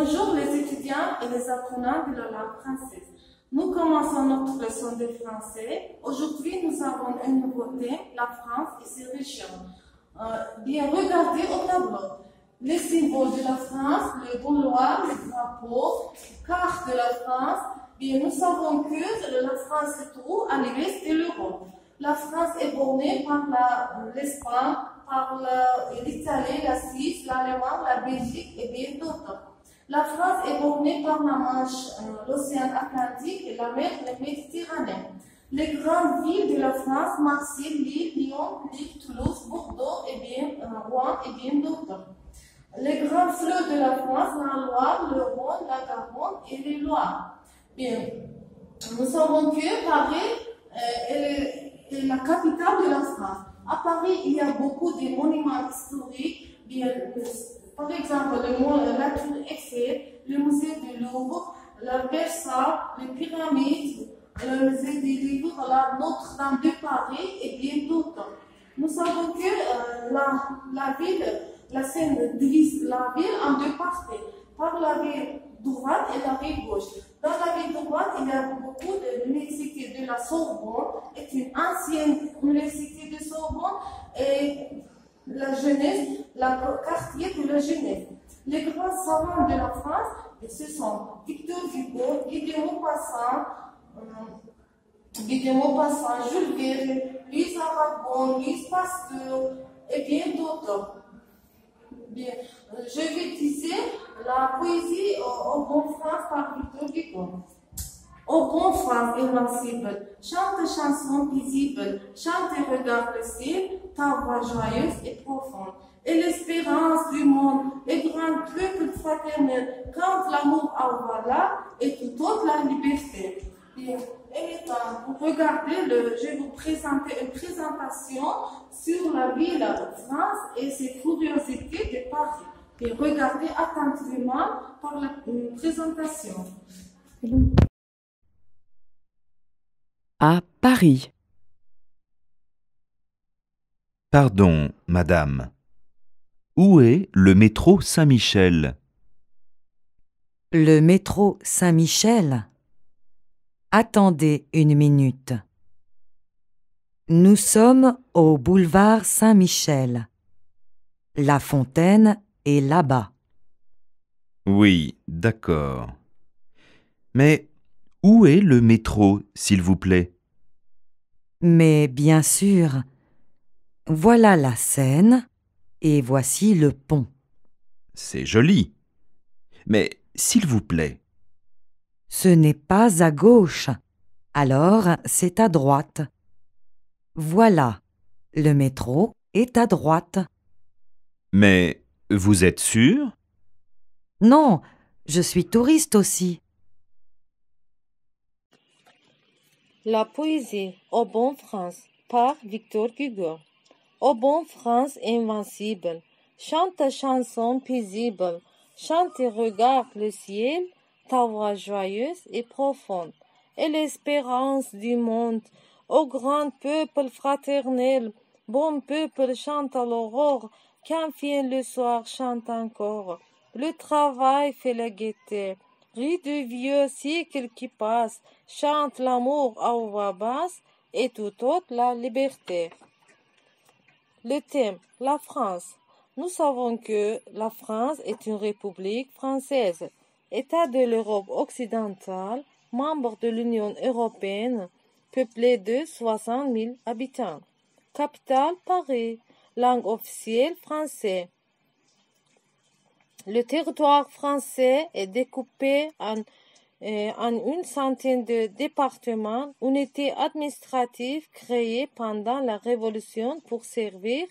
Bonjour les étudiants et les apprenants de la langue française. Nous commençons notre leçon de français. Aujourd'hui, nous avons une nouveauté, la France et ses régions. Bien, regardez au tableau. Les symboles de la France, le Gaulois, le drapeau, carte de la France. Bien, nous savons que la France se trouve à l'ouest de l'Europe. La France est bornée par l'Espagne, par l'Italie, la Suisse, l'Allemagne, la Belgique et bien d'autres. La France est bornée par la Manche, l'océan Atlantique et la mer Méditerranée. Les grandes villes de la France, Marseille, Lille, Lyon, Lille, Toulouse, Bordeaux et bien Rouen et bien d'autres. Les grands fleuves de la France, la Loire, le Rhône, la Garonne et les Loire. Bien, nous savons que Paris est la capitale de la France. À Paris, il y a beaucoup de monuments historiques, bien, par exemple la Tour Eiffel, le musée du Louvre, la Versailles, les pyramides, le musée du Louvre, la Notre-Dame de Paris et bien d'autres. Nous savons que la Seine divise la ville en deux parties, par la rive droite et la rive gauche. Dans la rive droite, il y a beaucoup de l'université de la Sorbonne, est une ancienne université de Sorbonne, et la jeunesse, le quartier de la jeunesse. Les grands savants de la France, ce sont Victor Hugo, Guy de Maupassant, Jules Verne, Louis Aragon, Louis Pasteur et bien d'autres. Bien, je vais dire la poésie au bon France par Victor Hugo. Ô bon France invincible, chante chanson paisible, chante et regarde le ciel, ta voix joyeuse et profonde. Et l'espérance du monde, et grand peuple fraternel, quand l'amour envoie et toute autre la liberté. Bien, et maintenant, regardez, je vais vous présenter une présentation sur la ville de France et ses curiosités de Paris. Et regardez attentivement par la présentation. À Paris. Pardon, madame. Où est le métro Saint-Michel? Le métro Saint-Michel? Attendez une minute. Nous sommes au boulevard Saint-Michel. La fontaine est là-bas. Oui, d'accord. Mais où est le métro, s'il vous plaît? Mais bien sûr, voilà la Seine et voici le pont. C'est joli. Mais s'il vous plaît. Ce n'est pas à gauche, alors c'est à droite. Voilà, le métro est à droite. Mais vous êtes sûr? Non, je suis touriste aussi. La poésie Au bon France par Victor Hugo. Ô bon France invincible, chante ta chanson paisible, chante et regarde le ciel, ta voix joyeuse et profonde, et l'espérance du monde. Ô grand peuple fraternel, bon peuple chante à l'aurore, quand vient le soir chante encore. Le travail fait la gaieté, rit de vieux siècles qui passent, chante l'amour à voix basse et tout autre la liberté. Le thème, la France. Nous savons que la France est une république française, État de l'Europe occidentale, membre de l'Union européenne, peuplée de 60 000 habitants. Capitale Paris, langue officielle français. Le territoire français est découpé en une centaine de départements, unités administratives créées pendant la Révolution pour servir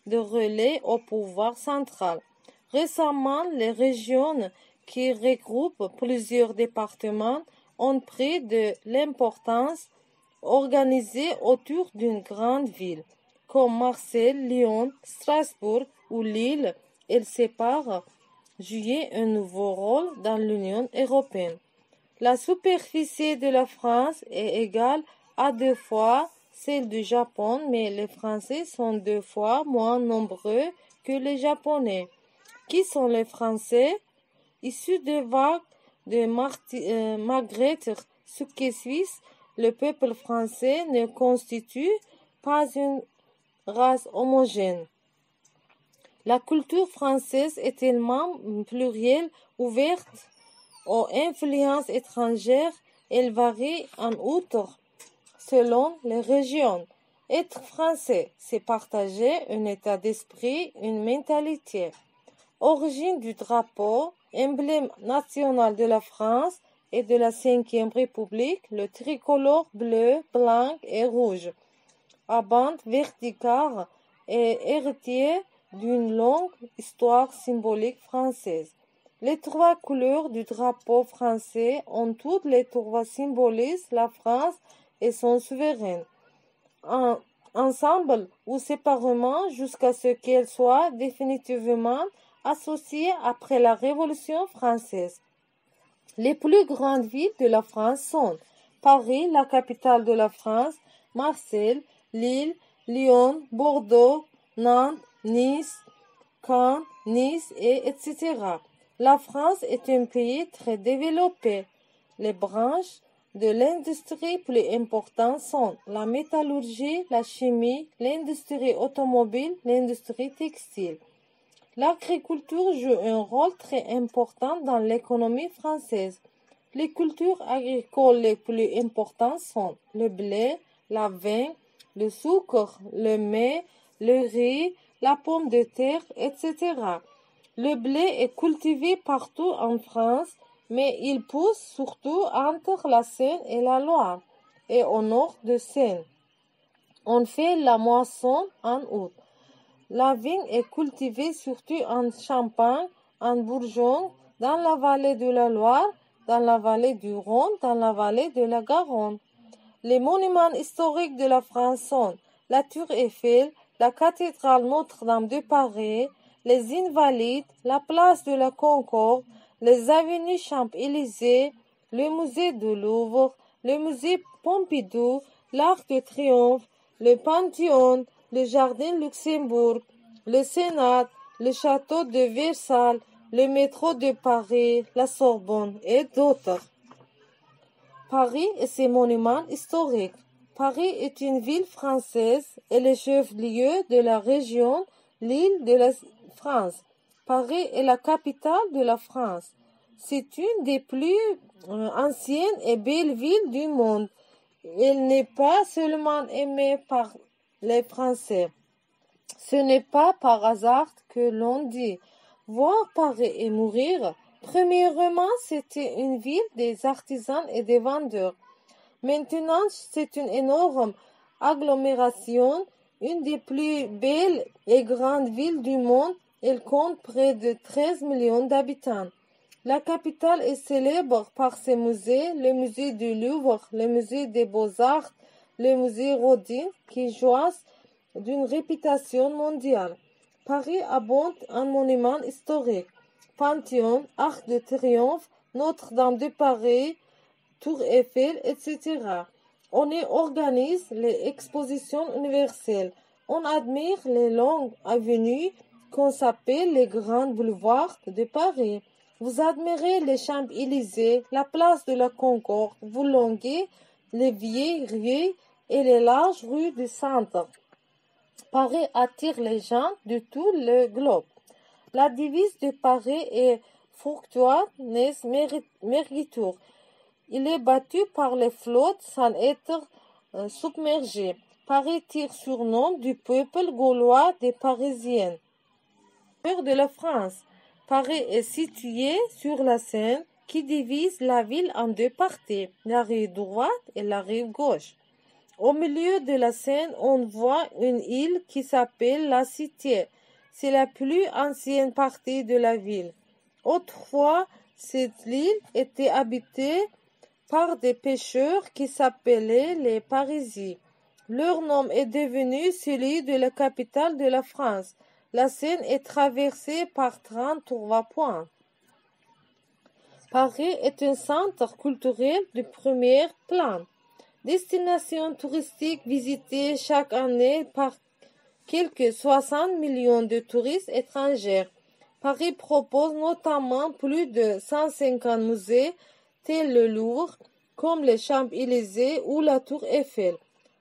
de relais au pouvoir central. Récemment, les régions qui regroupent plusieurs départements ont pris de l'importance, organisées autour d'une grande ville, comme Marseille, Lyon, Strasbourg ou Lille. Elles séparent jouer un nouveau rôle dans l'Union européenne. La superficie de la France est égale à 2 fois celle du Japon, mais les Français sont 2 fois moins nombreux que les Japonais. Qui sont les Français? Issu de vagues de Margrethe suisse, le peuple français ne constitue pas une race homogène. La culture française est tellement plurielle, ouverte aux influences étrangères. Elle varie en outre selon les régions. Être français, c'est partager un état d'esprit, une mentalité. Origine du drapeau, emblème national de la France et de la Ve République, le tricolore bleu, blanc et rouge, à bande verticale et héritier d'une longue histoire symbolique française. Les trois couleurs du drapeau français ont toutes les trois symbolisent la France et son souverain, ensemble ou séparément jusqu'à ce qu'elles soient définitivement associées après la Révolution française. Les plus grandes villes de la France sont Paris, la capitale de la France, Marseille, Lille, Lyon, Bordeaux, Nantes, Nice, Caen, Nice, etc. La France est un pays très développé. Les branches de l'industrie plus importantes sont la métallurgie, la chimie, l'industrie automobile, l'industrie textile. L'agriculture joue un rôle très important dans l'économie française. Les cultures agricoles les plus importantes sont le blé, la vigne, le sucre, le miel, le riz, la pomme de terre, etc. Le blé est cultivé partout en France, mais il pousse surtout entre la Seine et la Loire et au nord de Seine. On fait la moisson en août. La vigne est cultivée surtout en Champagne, en Bourgogne, dans la vallée de la Loire, dans la vallée du Rhône, dans la vallée de la Garonne. Les monuments historiques de la France sont la Tour Eiffel, la cathédrale Notre-Dame de Paris, les Invalides, la place de la Concorde, les avenues Champs-Élysées, le musée du Louvre, le musée Pompidou, l'Arc de Triomphe, le Panthéon, le Jardin Luxembourg, le Sénat, le château de Versailles, le métro de Paris, la Sorbonne et d'autres. Paris et ses monuments historiques. Paris est une ville française et le chef-lieu de la région, l'île de la France. Paris est la capitale de la France. C'est une des plus anciennes et belles villes du monde. Elle n'est pas seulement aimée par les Français. Ce n'est pas par hasard que l'on dit voir Paris et mourir. Premièrement, c'était une ville des artisans et des vendeurs. Maintenant, c'est une énorme agglomération, une des plus belles et grandes villes du monde. Elle compte près de 13 millions d'habitants. La capitale est célèbre par ses musées, le musée du Louvre, le musée des Beaux-Arts, le musée Rodin, qui jouissent d'une réputation mondiale. Paris abonde en monuments historiques, Panthéon, Arc de Triomphe, Notre-Dame de Paris, Tour Eiffel, etc. On y organise les expositions universelles. On admire les longues avenues qu'on s'appelle les grands boulevards de Paris. Vous admirez les Champs-Élysées, la place de la Concorde, vous longuez les vieilles rues et les larges rues du centre. Paris attire les gens de tout le globe. La devise de Paris est Fructuae nes mergitur. Il est battu par les flottes sans être submergé. Paris tire surnom du peuple gaulois des Parisiens. De la France. Paris est situé sur la Seine qui divise la ville en deux parties, la rive droite et la rive gauche. Au milieu de la Seine, on voit une île qui s'appelle la Cité. C'est la plus ancienne partie de la ville. Autrefois, cette île était habitée par des pêcheurs qui s'appelaient les Parisiens. Leur nom est devenu celui de la capitale de la France. La Seine est traversée par 33 points. Paris est un centre culturel de premier plan. Destination touristique visitée chaque année par quelques 60 millions de touristes étrangers. Paris propose notamment plus de 150 musées tels le Louvre, comme les Champs-Élysées ou la Tour Eiffel.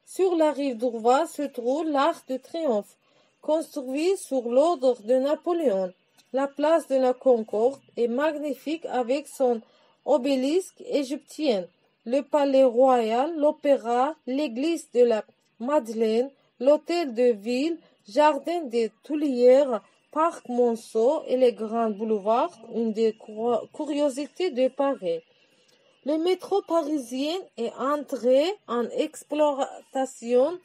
Sur la rive droite se trouve l'Arc de Triomphe, construit sur l'ordre de Napoléon. La place de la Concorde est magnifique avec son obélisque égyptien, le palais royal, l'opéra, l'église de la Madeleine, l'hôtel de ville, jardin des Tuileries, parc Monceau et les grands boulevards, une des curiosités de Paris. Le métro parisien est entré en exploitation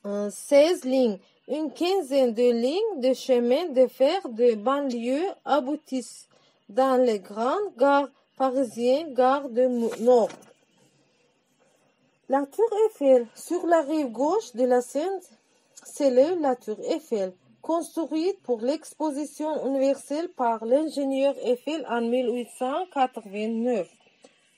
en 16 lignes. Une quinzaine de lignes de chemin de fer de banlieue aboutissent dans les grandes gares parisiennes, gare de Nord. La Tour Eiffel, sur la rive gauche de la Seine, s'élève la Tour Eiffel, construite pour l'exposition universelle par l'ingénieur Eiffel en 1889.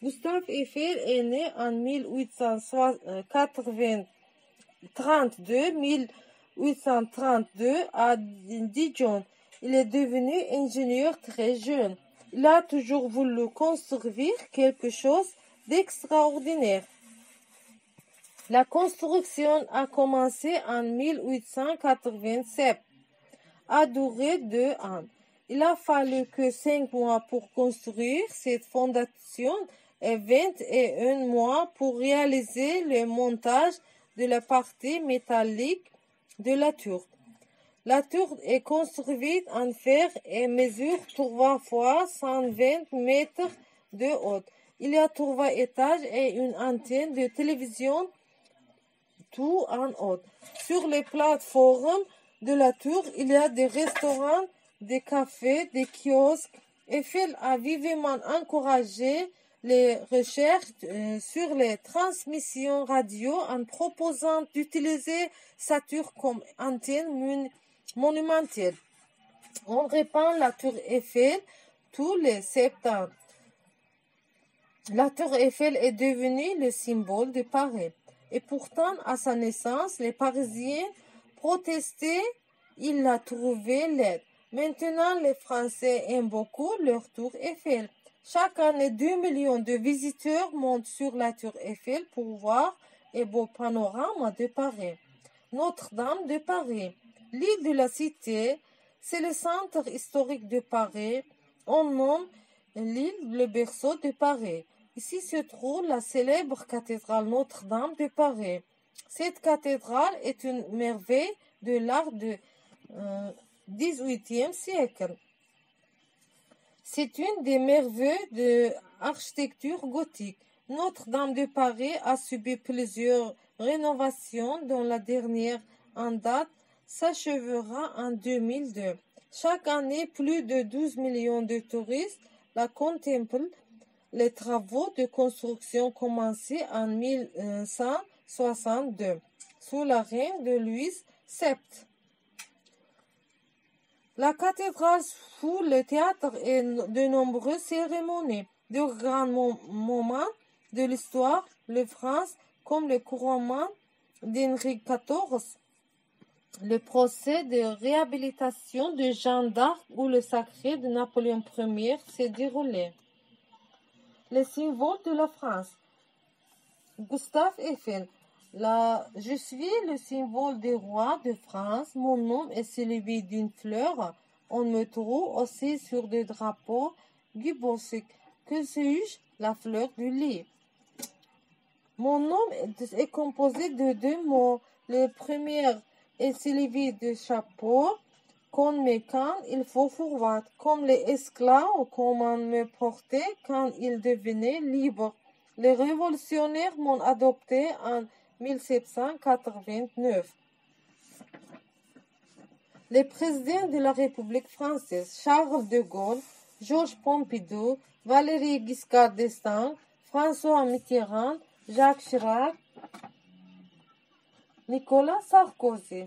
Gustave Eiffel est né en 1832 à Dijon. Il est devenu ingénieur très jeune. Il a toujours voulu construire quelque chose d'extraordinaire. La construction a commencé en 1887, a duré 2 ans. Il a fallu que 5 mois pour construire cette fondation et 21 mois pour réaliser le montage de la partie métallique de la tour. La tour est construite en fer et mesure 3 fois 120 mètres de haut. Il y a 3 étages et une antenne de télévision tout en haut. Sur les plateformes de la tour, il y a des restaurants, des cafés, des kiosques. Eiffel a vivement encouragé les recherches sur les transmissions radio en proposant d'utiliser sa tour comme antenne monumentale. On répand la tour Eiffel tous les 7 ans. La tour Eiffel est devenue le symbole de Paris. Et pourtant, à sa naissance, les Parisiens protestaient, ils la trouvaient laide. Maintenant, les Français aiment beaucoup leur tour Eiffel. Chaque année, 2 millions de visiteurs montent sur la tour Eiffel pour voir un beau panorama de Paris. Notre-Dame de Paris. L'île de la Cité, c'est le centre historique de Paris. On nomme l'île le berceau de Paris. Ici se trouve la célèbre cathédrale Notre-Dame de Paris. Cette cathédrale est une merveille de l'art du XVIIIe siècle. C'est une des merveilles de l'architecture gothique. Notre-Dame de Paris a subi plusieurs rénovations, dont la dernière en date s'achèvera en 2002. Chaque année, plus de 12 millions de touristes la contemplent. Les travaux de construction commencés en 1162, sous la règne de Louis VII. La cathédrale fut le théâtre de nombreuses cérémonies, de grands moments de l'histoire de France, comme le couronnement d'Henri XIV, le procès de réhabilitation de Jeanne d'Arc ou le sacré de Napoléon Ier s'est déroulé. Les symboles de la France. Gustave Eiffel. Je suis le symbole des rois de France. Mon nom est celui d'une fleur. On me trouve aussi sur des drapeaux guibosques. Que suis-je? La fleur du lys. Mon nom est composé de 2 mots. Le premier est celui de chapeau. Qu'on me quand il faut fourvoir, comme les esclaves qu'on me portait quand ils devenaient libres. Les révolutionnaires m'ont adopté en 1789. Les présidents de la République française, Charles de Gaulle, Georges Pompidou, Valéry Giscard d'Estaing, François Mitterrand, Jacques Chirac, Nicolas Sarkozy.